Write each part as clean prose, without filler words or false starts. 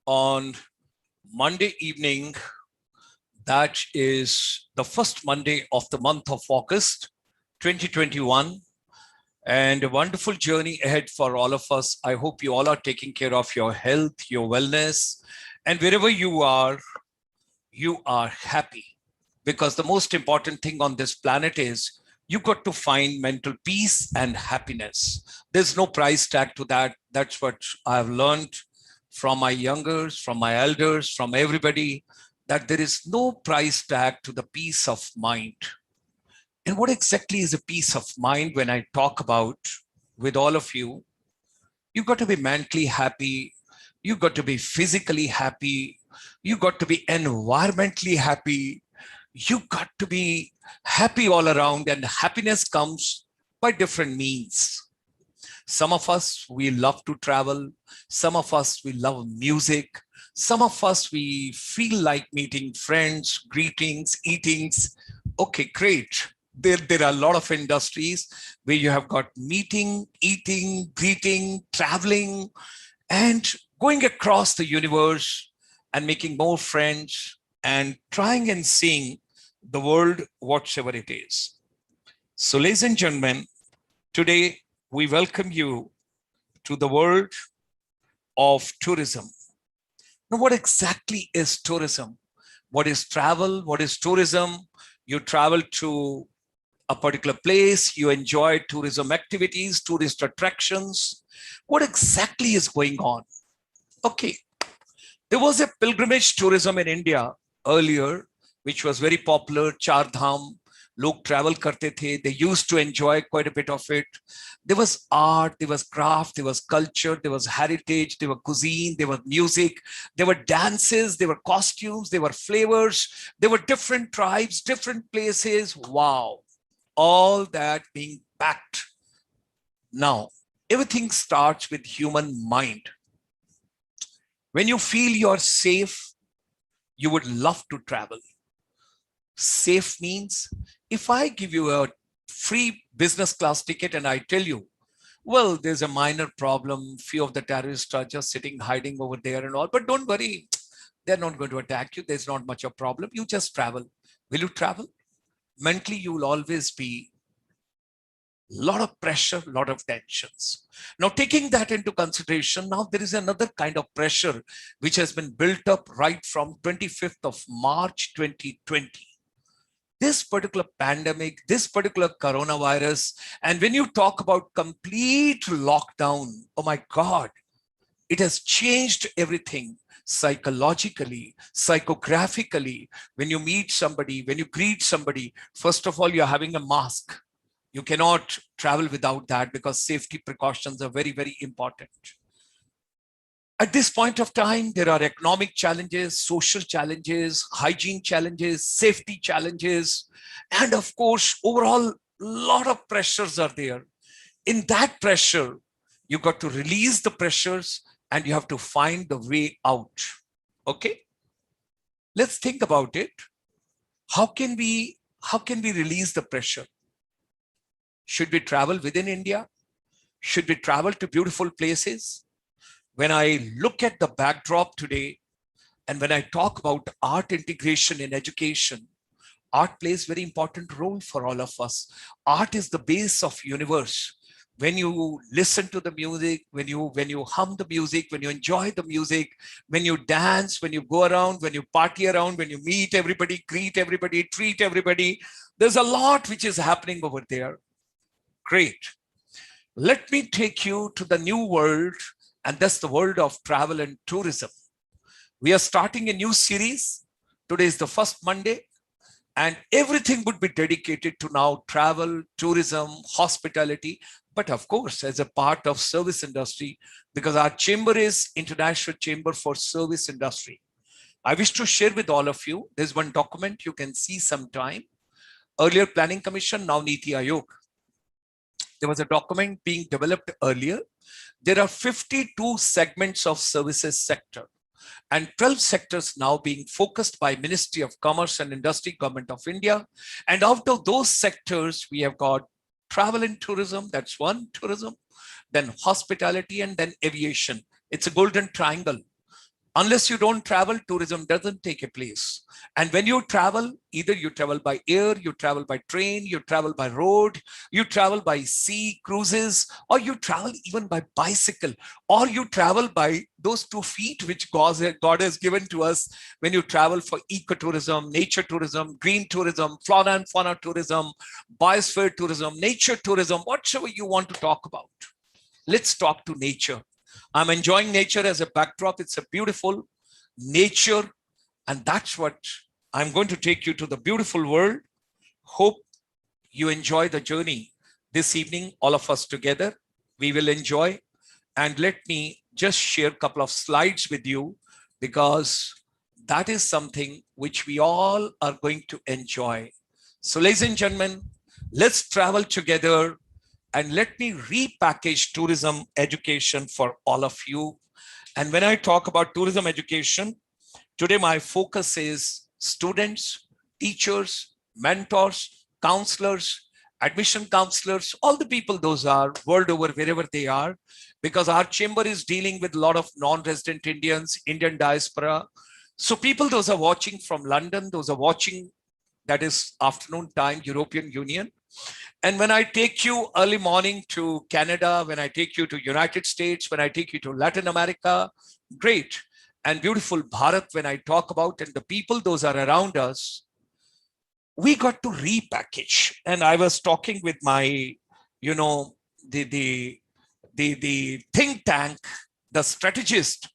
on Monday evening. That is the first Monday of the month of August 2021, and a wonderful journey ahead for all of us. I hope you all are taking care of your health, your wellness, and wherever you are happy. Because the most important thing on this planet is you got to find mental peace and happiness. There's no price tag to that. That's what I've learned from my youngers, from my elders, from everybody, that there is no price tag to the peace of mind. And what exactly is a peace of mind when I talk about with all of you? You got to be mentally happy. You got to be physically happy. You got to be environmentally happy. You got to be happy all around, and happiness comes by different means. Some of us, we love to travel. Some of us, we love music. Some of us, we feel like meeting friends, greetings, eatings. Okay, great. There are a lot of industries where you have got meeting, eating, greeting, traveling, and going across the universe and making more friends and trying and seeing the world, whatever it is. So, ladies and gentlemen, today we welcome you to the world of tourism. Now, what exactly is tourism? What is travel? What is tourism? You travel to a particular place, you enjoy tourism activities, tourist attractions. What exactly is going on? Okay, there was a pilgrimage tourism in India earlier, which was very popular, Char Dham. Log travel karte the. They used to enjoy quite a bit of it. There was art, there was craft, there was culture, there was heritage, there was cuisine, there was music, there were dances, there were costumes, there were flavors, there were different tribes, different places. Wow. All that being packed. Now, everything starts with human mind. When you feel you're safe, you would love to travel. Safe means if I give you a free business class ticket and I tell you, well, there's a minor problem, few of the terrorists are just sitting hiding over there and all, but don't worry, they're not going to attack you, there's not much of a problem, you just travel. Will you travel? Mentally, you will always be a lot of pressure, a lot of tensions. Now, taking that into consideration, now there is another kind of pressure which has been built up right from 25th of March 2020. This particular pandemic, this particular coronavirus, and when you talk about complete lockdown, oh my God, it has changed everything psychologically, psychographically. When you meet somebody, when you greet somebody, first of all, you're having a mask. You cannot travel without that because safety precautions are very, very important. At this point of time, there are economic challenges, social challenges, hygiene challenges, safety challenges, and of course, overall, a lot of pressures are there. In that pressure, you got to release the pressures and you have to find the way out. Okay? Let's think about it. How can we release the pressure? Should we travel within India? Should we travel to beautiful places? When I look at the backdrop today, and when I talk about art integration in education, art plays a very important role for all of us. Art is the base of universe. When you listen to the music, when you hum the music, when you enjoy the music, when you dance, when you go around, when you party around, when you meet everybody, greet everybody, treat everybody, there's a lot which is happening over there. Great. Let me take you to the new world, and that's the world of travel and tourism. We are starting a new series. Today is the first Monday, and everything would be dedicated to now travel, tourism, hospitality, but of course, as a part of service industry, because our chamber is International Chamber for Service Industry. I wish to share with all of you, there's one document you can see sometime. Earlier Planning Commission, now Niti Aayog. There was a document being developed earlier. There are 52 segments of services sector and 12 sectors now being focused by Ministry of Commerce and Industry, Government of India. And out of those sectors, we have got travel and tourism, that's one, tourism, then hospitality, and then aviation. It's a golden triangle. Unless you don't travel, tourism doesn't take a place. And when you travel, either you travel by air, you travel by train, you travel by road, you travel by sea cruises, or you travel even by bicycle, or you travel by those 2 feet which God has given to us when you travel for ecotourism, nature tourism, green tourism, flora and fauna tourism, biosphere tourism, nature tourism, whatever you want to talk about. Let's talk to nature. I'm enjoying nature as a backdrop. It's a beautiful nature. And that's what I'm going to take you to the beautiful world. Hope you enjoy the journey this evening, all of us together. We will enjoy. And let me just share a couple of slides with you, because that is something which we all are going to enjoy. So ladies and gentlemen, let's travel together. And let me repackage tourism education for all of you. And when I talk about tourism education, today my focus is students, teachers, mentors, counselors, admission counselors, all the people those are world over, wherever they are, because our chamber is dealing with a lot of non-resident Indians, Indian diaspora. So people those are watching from London, those are watching, that is afternoon time, European Union. And when I take you early morning to Canada, when I take you to United States, when I take you to Latin America, great. And beautiful Bharat, when I talk about, and the people those are around us, we got to repackage. And I was talking with my, the think tank, the strategist,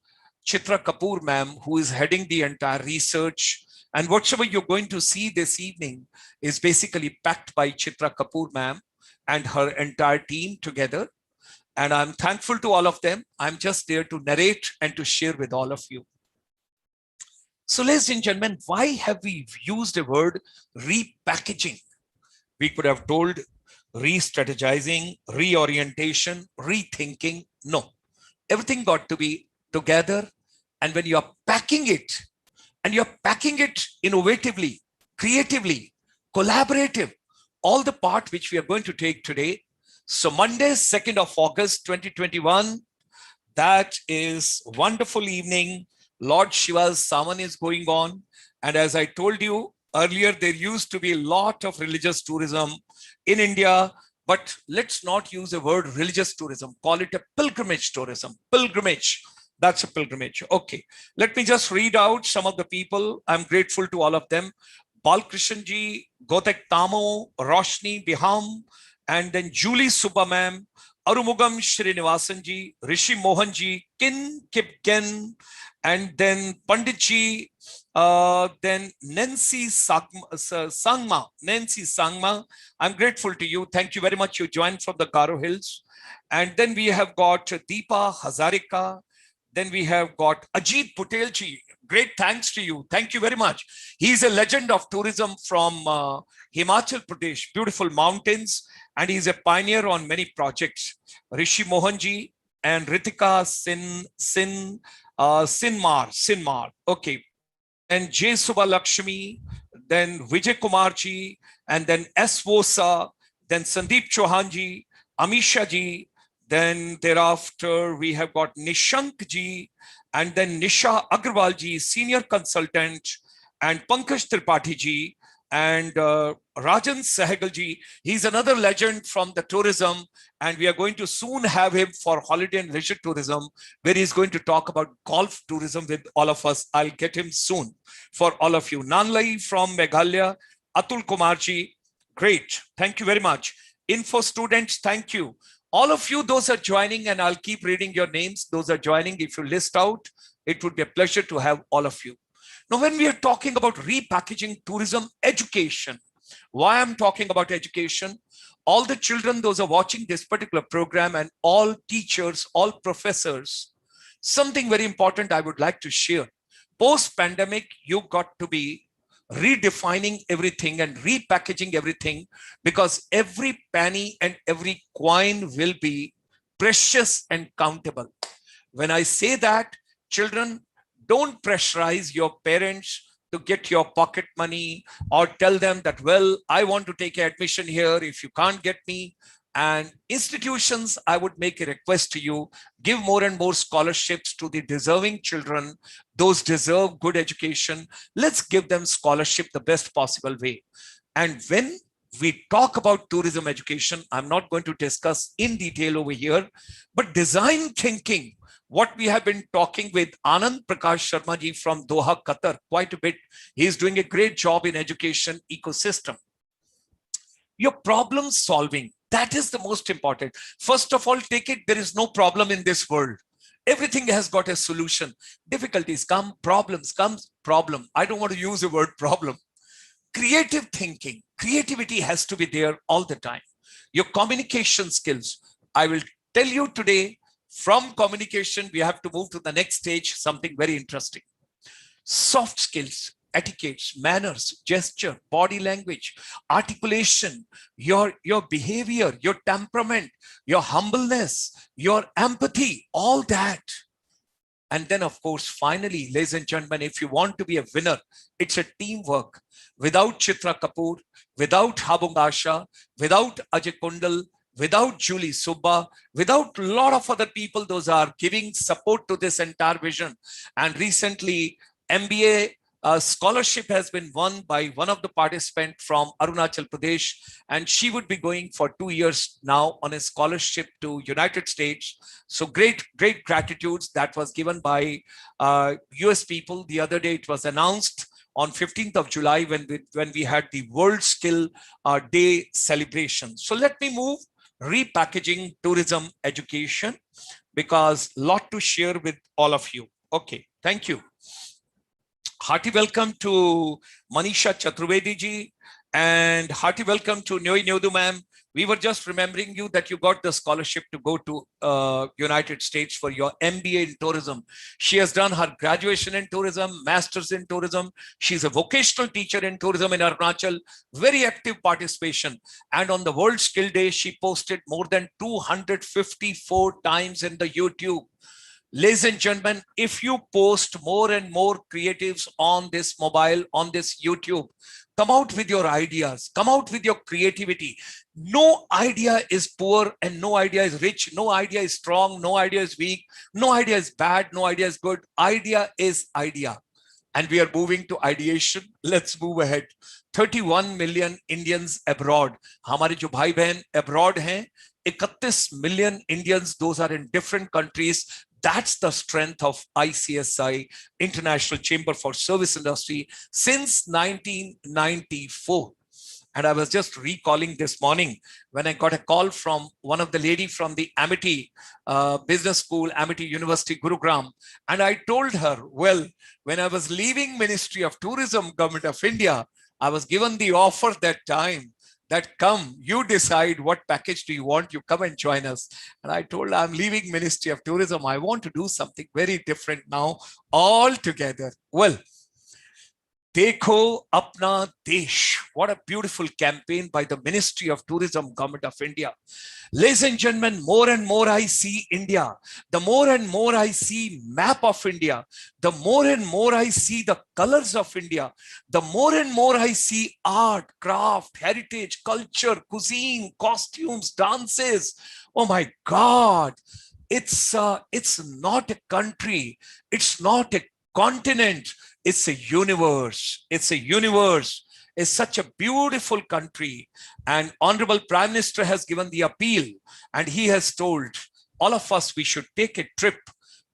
Chitra Kapoor ma'am, who is heading the entire research. And whatever you're going to see this evening is basically packed by Chitra Kapoor ma'am and her entire team together. And I'm thankful to all of them. I'm just there to narrate and to share with all of you. So ladies and gentlemen, why have we used the word repackaging? We could have told re-strategizing, reorientation, rethinking. No, everything got to be together. And when you're packing it, and you're packing it innovatively, creatively, collaborative, all the part which we are going to take today. So Monday, 2nd of August, 2021, that is wonderful evening. Lord Shiva's Saman is going on. And as I told you earlier, there used to be a lot of religious tourism in India, but let's not use the word religious tourism. Call it a pilgrimage tourism, pilgrimage. That's a pilgrimage. Okay, let me just read out some of the people. I'm grateful to all of them. Balkrishan ji, Gotek Tamo, Roshni Biham, and then Julie Subba ma'am, Arumugam Srinivasan ji, Rishi Mohan ji, Kin Kipken, and then Pandit ji, then Nancy Sangma. Nancy Sangma, I'm grateful to you. Thank you very much. You joined from the Garo Hills. And then we have got Deepa Hazarika. Then we have got Ajit Patel ji. Great thanks to you. Thank you very much. He's a legend of tourism from Himachal Pradesh, beautiful mountains, and he's a pioneer on many projects. Rishi Mohan ji and Ritika Sinmar. Okay. And J. Subha Lakshmi, then Vijay Kumar ji, and then S. Vosa, then Sandeep Chauhan ji, Amisha ji. Then thereafter, we have got Nishank ji, and then Nisha Agarwal ji, senior consultant, and Pankaj Tripathi ji, and Rajan Sehgal ji. He's another legend from the tourism, and we are going to soon have him for holiday and leisure tourism, where he's going to talk about golf tourism with all of us. I'll get him soon for all of you. Nanlai from Meghalaya, Atul Kumar ji, great. Thank you very much. Info students, thank you. All of you, those are joining, and I'll keep reading your names. Those are joining. If you list out, it would be a pleasure to have all of you. Now, when we are talking about repackaging tourism education, why I'm talking about education, all the children, those are watching this particular program, and all teachers, all professors, something very important I would like to share. Post-pandemic, you got to be redefining everything and repackaging everything, because every penny and every coin will be precious and countable. When I say that, children, don't pressurize your parents to get your pocket money or tell them that, well, I want to take admission here. If you can't get me, And institutions, I would make a request to you, give more and more scholarships to the deserving children. Those deserve good education. Let's give them scholarship the best possible way. And when we talk about tourism education, I'm not going to discuss in detail over here, but design thinking, what we have been talking with Anand Prakash Sharma ji from Doha, Qatar, quite a bit. He's doing a great job in education ecosystem. Your problem solving, that is the most important. First of all, take it, there is no problem in this world. Everything has got a solution. Difficulties come, problems comes, problem. I don't want to use the word problem. Creative thinking, creativity has to be there all the time. Your communication skills, I will tell you today, from communication, we have to move to the next stage, something very interesting. Soft skills, etiquettes, manners, gesture, body language, articulation, your behavior, your temperament, your humbleness, your empathy, all that. And then, of course, finally, ladies and gentlemen, if you want to be a winner, it's a teamwork. Without Chitra Kapoor, without Habung Asha, without Ajay Kundal, without Julie Subba, without a lot of other people, those are giving support to this entire vision. And recently, MBA scholarship has been won by one of the participants from Arunachal Pradesh, and she would be going for 2 years now on a scholarship to United States. So great gratitudes. That was given by US people. The other day it was announced on 15th of July when we had the World Skill Day celebration. So let me move, repackaging tourism education, because a lot to share with all of you. Okay, thank you. Hearty welcome to Manisha Chaturvedi ji, and hearty welcome to Nyoy Nyodu ma'am. We were just remembering you that you got the scholarship to go to United States for your MBA in tourism. She has done her graduation in tourism, master's in tourism. She's a vocational teacher in tourism in Arunachal, very active participation. And on the World Skill Day, she posted more than 254 times in the YouTube. Ladies and gentlemen, if you post more and more creatives on this mobile, on this YouTube, come out with your ideas, come out with your creativity. No idea is poor and no idea is rich. No idea is strong. No idea is weak. No idea is bad. No idea is good. Idea is idea. And we are moving to ideation. Let's move ahead. 31 million Indians abroad. हमारे जो भाई बहन abroad हैं, 31 million Indians, those are in different countries. That's the strength of ICSI, International Chamber for Service Industry, since 1994. And I was just recalling this morning when I got a call from one of the lady from the Amity Business School, Amity University, Gurugram. And I told her, well, when I was leaving Ministry of Tourism, Government of India, I was given the offer that time that come, you decide what package do you want, you come and join us. And I told her, I'm leaving Ministry of Tourism. I want to do something very different now altogether. Well, Dekho Apna Desh. What a beautiful campaign by the Ministry of Tourism, Government of India. Ladies and gentlemen, more and more I see India. The more and more I see map of India. The more and more I see the colors of India. The more and more I see art, craft, heritage, culture, cuisine, costumes, dances. Oh my God. It's not a country. It's not a continent. It's a universe. It's a universe. It's such a beautiful country. And Honorable Prime Minister has given the appeal, and he has told all of us we should take a trip.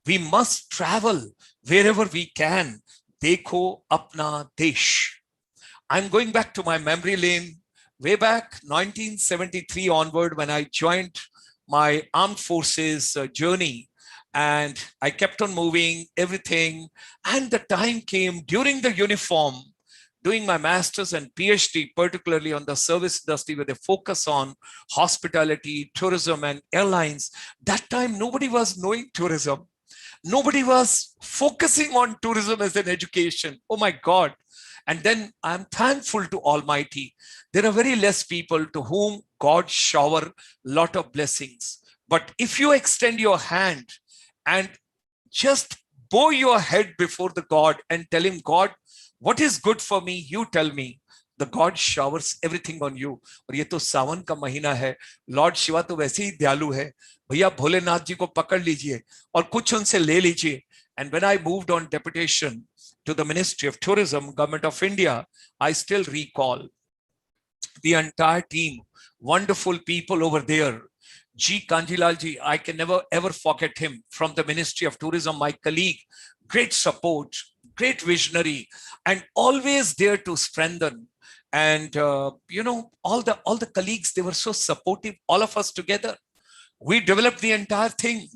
We must travel wherever we can. Dekho apna desh. I'm going back to my memory lane, way back 1973 onward, when I joined my armed forces journey. And I kept on moving, everything. And the time came during the uniform, doing my master's and PhD, particularly on the service industry with a focus on hospitality, tourism, and airlines. That time, nobody was knowing tourism. Nobody was focusing on tourism as an education. Oh my God. And then I'm thankful to Almighty. There are very less people to whom God shower a lot of blessings. But if you extend your hand and just bow your head before the God and tell him, God, what is good for me? You tell me. the God showers everything on you. और ये तो सावन का महीना है, Lord Shiva तो वैसे ही दयालु है, भैया भोलेनाथ जी को पकड़ लीजिए और कुछ उनसे ले लीजिए. And when I moved on deputation to the Ministry of Tourism, Government of India, I still recall the entire team, wonderful people over there. G. Kanjilal ji, I can never ever forget him from the Ministry of Tourism, my colleague, great support, great visionary, and always there to strengthen. And all the colleagues, they were so supportive, all of us together. We developed the entire thing.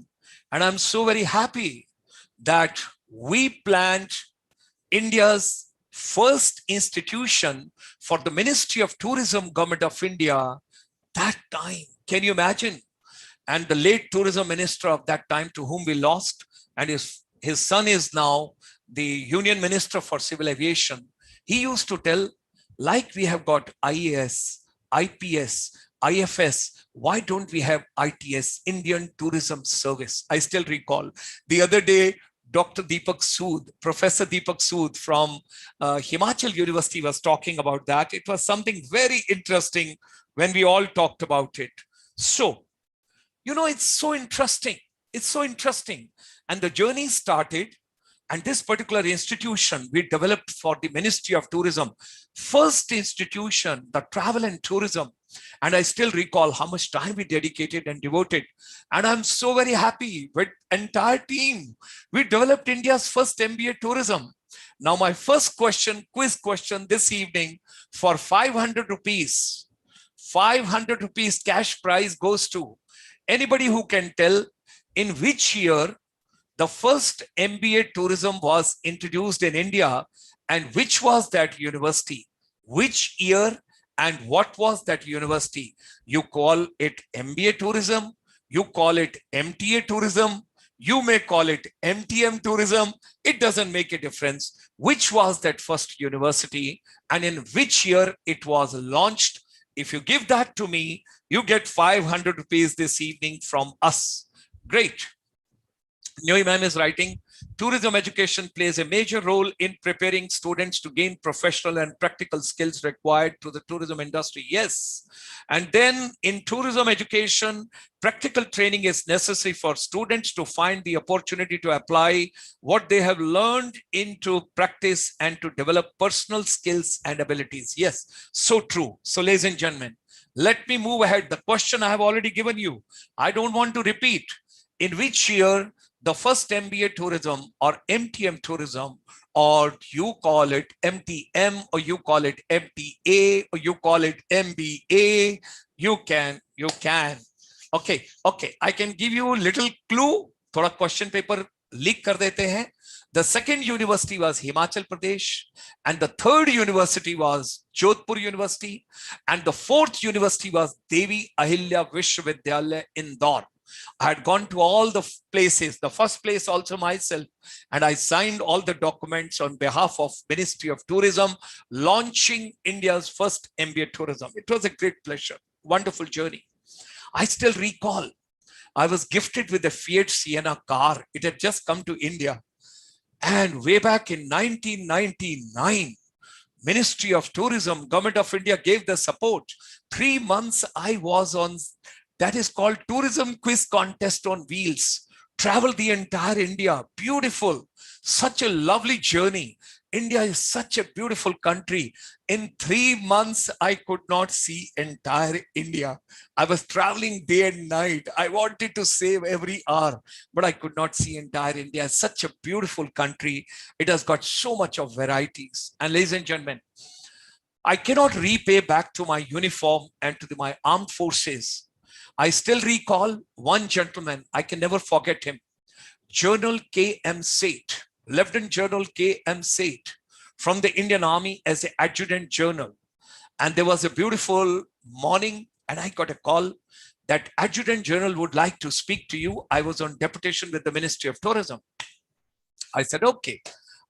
And I'm so very happy that we planned India's first institution for the Ministry of Tourism, Government of India, that time. Can you imagine? And the late tourism minister of that time, to whom we lost, and his son is now the Union Minister for Civil Aviation. He used to tell, like we have got IAS, IPS, IFS, why don't we have ITS, Indian Tourism Service? I still recall the other day, Dr. Deepak Sood, Professor Deepak Sood from Himachal University was talking about that. It was something very interesting when we all talked about it. So, it's so interesting. It's so interesting. And the journey started, and this particular institution we developed for the Ministry of Tourism, first institution, the travel and tourism. And I still recall how much time we dedicated and devoted. And I'm so very happy with entire team. We developed India's first MBA tourism. Now, my first question, quiz question this evening, for 500 rupees, 500 rupees cash prize goes to anybody who can tell in which year the first MBA tourism was introduced in India, and which was that university, which year, and what was that university. You call it MBA tourism, you call it MTA tourism, you may call it MTM tourism. It doesn't make a difference. Which was that first university and in which year it was launched? If you give that to me, you get 500 rupees this evening from us. Great. Neumann is writing, tourism education plays a major role in preparing students to gain professional and practical skills required to the tourism industry. Yes. And then in tourism education, practical training is necessary for students to find the opportunity to apply what they have learned into practice and to develop personal skills and abilities. Yes, so true. So ladies and gentlemen, let me move ahead. The question I have already given you, I don't want to repeat. In which year the first MBA tourism or MTM tourism, or you call it MTM, or you call it MTA, or you call it MBA, you can. Okay, I can give you a little clue. Thoda question paper leak kar dete hain. The second university was Himachal Pradesh, and the third university was Jodhpur University, and the fourth university was Devi Ahilya Vishwavidyalaya, Indore. I had gone to all the places, the first place also myself, and I signed all the documents on behalf of Ministry of Tourism, launching India's first MBA tourism. It was a great pleasure, wonderful journey. I still recall, I was gifted with a Fiat Siena car. It had just come to India. And way back in 1999, Ministry of Tourism, Government of India gave the support. 3 months I was on, that is called Tourism Quiz Contest on Wheels. Traveled the entire India. Beautiful. Such a lovely journey. India is such a beautiful country. In 3 months, I could not see entire India. I was traveling day and night. I wanted to save every hour, but I could not see entire India. It's such a beautiful country. It has got so much of varieties. And ladies and gentlemen, I cannot repay back to my uniform and to my armed forces. I still recall one gentleman, I can never forget him, Colonel K.M. Seth, Lieutenant General K.M. Seth from the Indian Army as an adjutant general. And there was a beautiful morning and I got a call that Adjutant General would like to speak to you. I was on deputation with the Ministry of Tourism. I said, okay,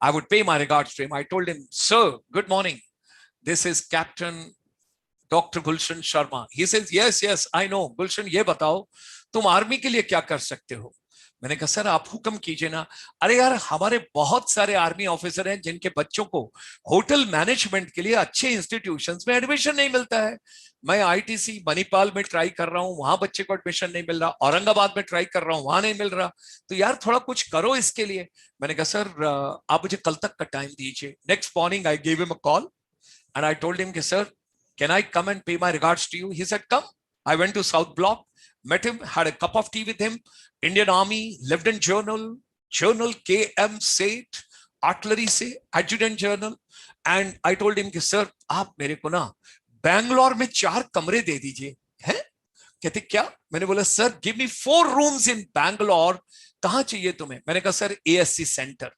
I would pay my regards to him. I told him, sir, good morning. This is Captain Dr. Gulshan Sharma. He says, yes, I know. Gulshan, ye batao, tum army ke liye kya kar sakte ho? मैंने कहा sir आप हुक्म कीजिए ना। अरे यार हमारे बहुत सारे आर्मी ऑफिसर हैं जिनके बच्चों को होटल मैनेजमेंट के लिए अच्छे इंस्टीट्यूशंस में एडमिशन नहीं मिलता है। मैं आईटीसी मणिपाल में ट्राई कर रहा हूं, वहां बच्चे को एडमिशन नहीं मिल रहा, औरंगाबाद में ट्राई कर रहा हूं, वहां नहीं मिल रहा। तो यार थोड़ा कुछ करो इसके लिए। मैंने कहा सर आप मुझे कल तक का टाइम दीजिए। Next morning I give him a call and I told him, sir, can I come and pay my regards to you? He said, come. I went to South Block, met him, had a cup of tea with him. Indian Army, Lieutenant Journal, Journal KM Seth, Artillery से Adjutant Journal. And I told him, sir, आप मेरे को ना बैंगलोर में 4 कमरे दे दीजिए। हैं? कहते क्या? मैंने बोला sir give me 4 rooms in Bangalore. कहाँ चाहिए तुम्हें? मैंने कहा सर ASC सेंटर।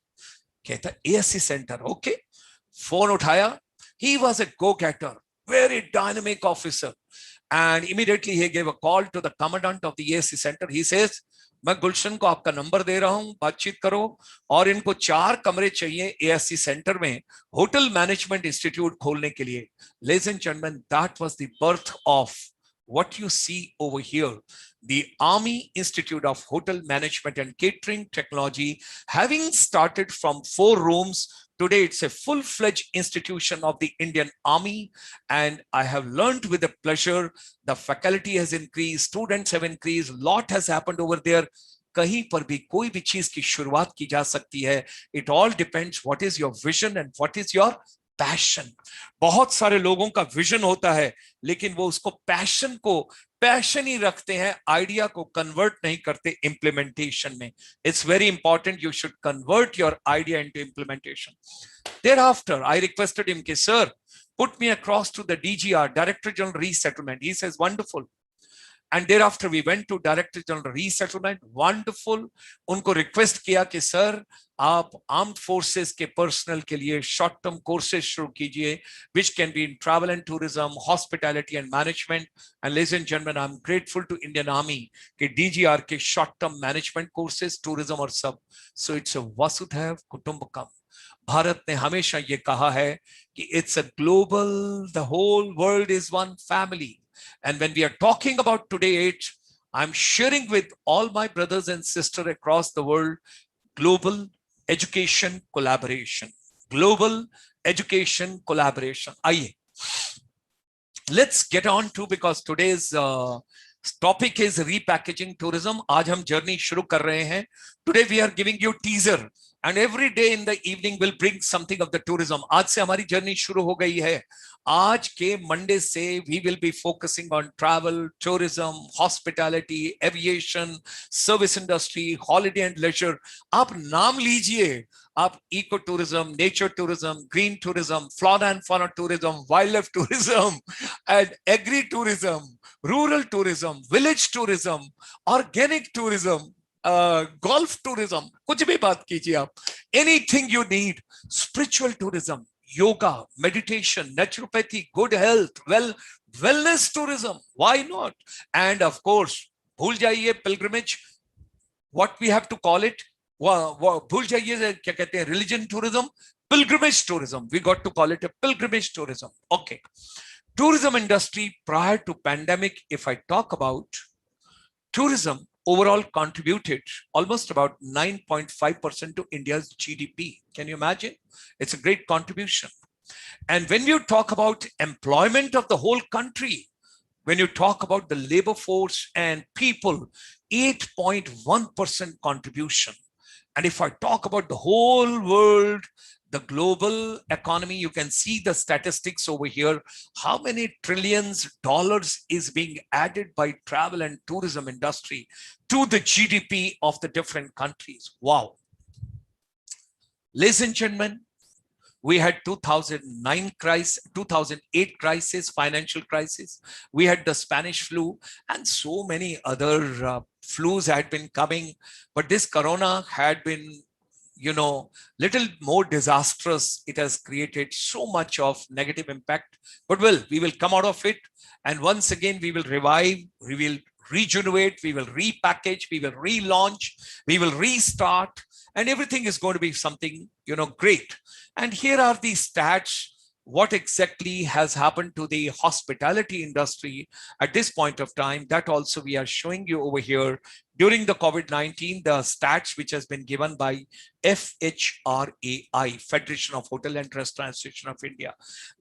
कहता ASC सेंटर, ओके। फोन उठाया। He was a go-getter, very dynamic officer. And immediately he gave a call to the commandant of the ASC center. He says, मैं गुलशन को आपका नंबर दे रहा हूं, बातचीत करो। और इनको 4 कमरे चाहिए ASC सेंटर में होटल मैनेजमेंट इंस्टीट्यूट खोलने के लिए। Ladies and gentlemen, that was the birth of what you see over here, the Army Institute of Hotel Management and Catering Technology, having started from 4 rooms. Today, it's a full-fledged institution of the Indian Army, and I have learned with a pleasure. The faculty has increased, students have increased, lot has happened over there. कहीं पर भी कोई भी चीज की शुरुआत की जा सकती है. It all depends what is your vision and what is your passion. बहुत सारे लोगों का विजन होता है लेकिन वो उसको पैशन ही रखते हैं, आइडिया को कन्वर्ट नहीं करते इम्प्लीमेंटेशन में. It's very important, you should convert your idea into implementation. Thereafter, I requested him, sir, put me across to the DGR, Director General Resettlement. He says, wonderful. And thereafter, we went to Director General Resettlement. Wonderful. उनको request किया कि sir, आप armed forces के personal के लिए short term courses शुरू कीजिए, which can be in travel and tourism, hospitality and management. And ladies and gentlemen, I'm grateful to Indian Army कि DGR के short term management courses, tourism और सब. So it's a वसुधैव कुटुंबकम. भारत ने हमेशा ये कहा है कि it's a global, the whole world is one family. And when we are talking about today, I'm sharing with all my brothers and sisters across the world, global education collaboration. Global education collaboration. Aye. Let's get on to, because today's topic is repackaging tourism. आज हम journey शुरू कर रहे हैं. Today we are giving you teaser. And every day in the evening we'll bring something of the tourism. आज से हमारी journey शुरू हो गई है. आज के मंडे से we will be focusing on travel, tourism, hospitality, aviation, service industry, holiday and leisure. आप नाम लीजिए. आप eco tourism, nature tourism, green tourism, flora and fauna tourism, wildlife tourism, and agri tourism, rural tourism, village tourism, organic tourism, golf tourism, कुछ भी बात कीजिए आप. Anything you need, spiritual tourism, yoga, meditation, naturopathy, good health, wellness tourism, why not? And of course, भूल जाइए pilgrimage, what we have to call it, भूल जाइए क्या कहते हैं, religion tourism, pilgrimage tourism, we got to call it a pilgrimage tourism. Okay. Tourism industry prior to pandemic, if I talk about tourism, overall contributed almost about 9.5% to India's GDP. Can you imagine? It's a great contribution. And when you talk about employment of the whole country, when you talk about the labor force and people, 8.1% contribution. And if I talk about the whole world, the global economy, you can see the statistics over here. How many trillions dollars is being added by travel and tourism industry to the GDP of the different countries? Wow. Ladies and gentlemen, we had 2009 crisis, 2008 crisis, financial crisis. We had the Spanish flu and so many other flus had been coming, but this corona had been, you know, little more disastrous. It has created so much of negative impact, but we will come out of it. And once again, we will revive, we will regenerate, we will repackage, we will relaunch, we will restart, and everything is going to be something, you know, great. And here are the stats. what exactly has happened to the hospitality industry at this point of time. That also we are showing you over here. During the COVID-19, the stats which has been given by FHRAI, Federation of Hotel and Restaurant Association of India.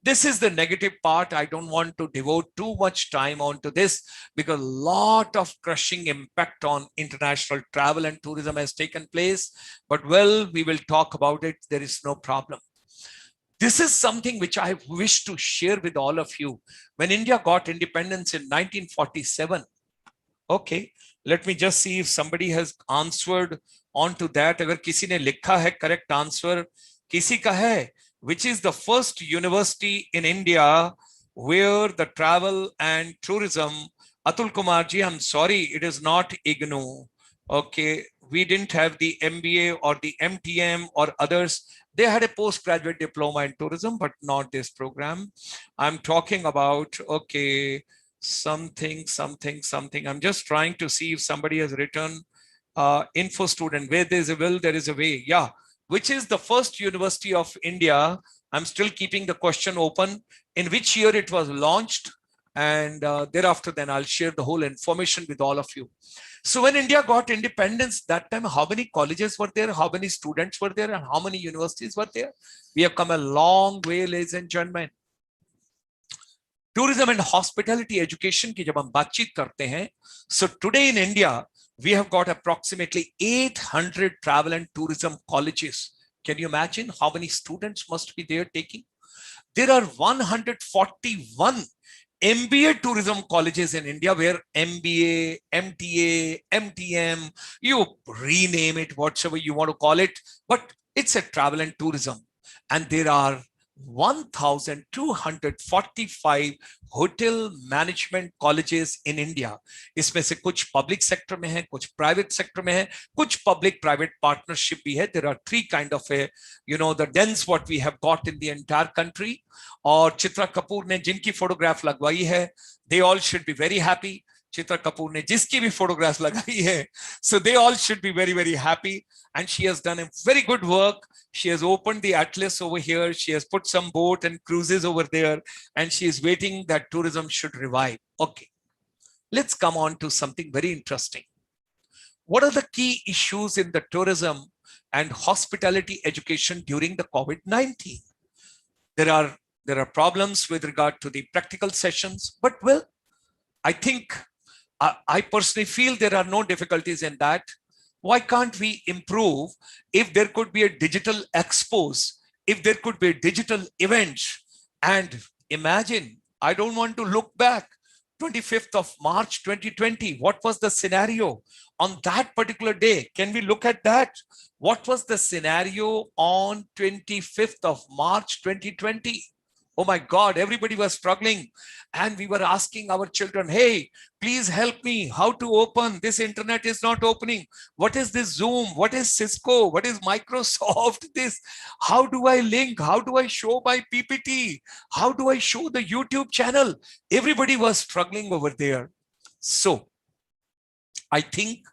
This is the negative part. I don't want to devote too much time onto this because a lot of crushing impact on international travel and tourism has taken place. But well, we will talk about it. There is no problem. This is something which I wish to share with all of you. When India got independence in 1947, okay, let me just see if somebody has answered onto that. अगर किसी ने लिखा है correct answer, किसी का है, which is the first university in India where the travel and tourism, Atul Kumar ji, I'm sorry, it is not IGNOU. Okay, we didn't have the MBA or the MTM or others. They had a postgraduate diploma in tourism, but not this program. I'm talking about, okay, something. I'm just trying to see if somebody has written info student, where there's a will, there is a way. Yeah, which is the first university of India. I'm still keeping the question open. In which year it was launched? And thereafter, then I'll share the whole information with all of you. So when India got independence, that time, how many colleges were there? How many students were there? And how many universities were there? We have come a long way, ladies and gentlemen. Tourism and hospitality education की जब हम बातचीत करते हैं, so today in India, we have got approximately 800 travel and tourism colleges. Can you imagine how many students must be there taking? There are 141 MBA tourism colleges in India where MBA, MTA, MTM, you rename it, whatever you want to call it, but it's a travel and tourism. And there are 1245 hotel management colleges in India. इसमें से कुछ public sector में है, कुछ private sector में है, कुछ public private partnership भी है. There are three kind of a, the dens what we have got in the entire country. और चित्रा कपूर ने जिनकी photograph लगवाई है, they all should be very happy. Chitra Kapoor ने जिसकी भी photographs लगाई है, so they all should be very, very happy. And she has done a very good work. She has opened the Atlas over here. She has put some boat and cruises over there. And she is waiting that tourism should revive. Okay, let's come on to something very interesting. What are the key issues in the tourism and hospitality education during the COVID-19? There are problems with regard to the practical sessions, but well, I think I personally feel there are no difficulties in that. Why can't we improve if there could be a digital expos, if there could be digital events? And imagine, I don't want to look back, 25th of March 2020, what was the scenario on that particular day? Can we look at that? What was the scenario on 25th of March 2020? Oh my God, everybody was struggling. And we were asking our children, hey, please help me. How to open? This internet is not opening. What is this Zoom? What is Cisco? What is Microsoft? This, how do I link? How do I show my PPT? How do I show the YouTube channel? Everybody was struggling over there. So I think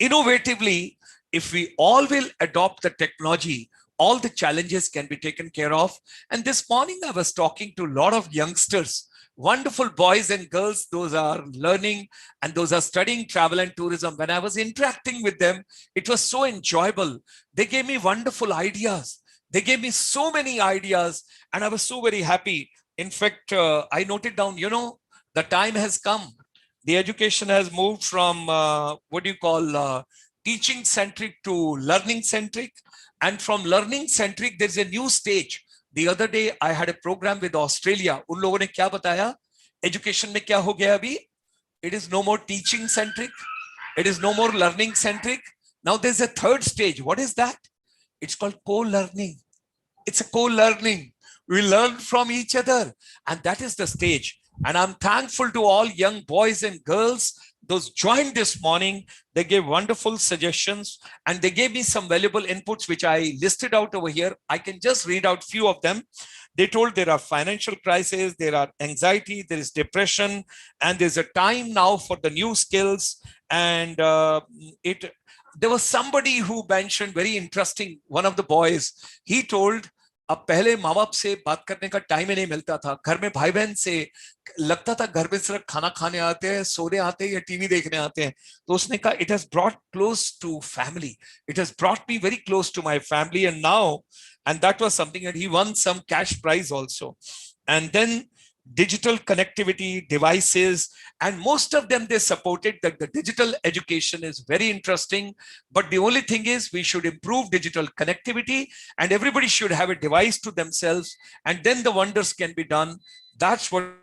innovatively, if we all will adopt the technology, all the challenges can be taken care of. And this morning I was talking to a lot of youngsters, wonderful boys and girls, those are learning and those are studying travel and tourism. When I was interacting with them, it was so enjoyable. They gave me wonderful ideas. They gave me so many ideas and I was so very happy. In fact, I noted down, the time has come. The education has moved from, teaching centric to learning centric. And from learning centric, there's a new stage. The other day, I had a program with Australia. उन लोगों ने क्या बताया? Education में क्या हो गया अभी? It is no more teaching centric. It is no more learning centric. Now there's a third stage. What is that? It's called co-learning. It's a co-learning. We learn from each other. And that is the stage. And I'm thankful to all young boys and girls. Those joined this morning, they gave wonderful suggestions and they gave me some valuable inputs, which I listed out over here. I can just read out few of them. They told there are financial crises, there are anxiety, there is depression, and there's a time now for the new skills. And there was somebody who mentioned very interesting, one of the boys, he told अब पहले माँ बाप से बात करने का time ही नहीं मिलता था, घर में भाई बहन से लगता था घर में सिर्फ खाना खाने आते हैं, सोने आते हैं या टीवी देखने आते हैं। तो उसने कहा it has brought close to family, it has brought me very close to my family and now, and that was something, and he won some cash prize also. And then digital connectivity devices, and most of them they supported that the digital education is very interesting, but the only thing is we should improve digital connectivity and everybody should have a device to themselves, and then the wonders can be done. That's what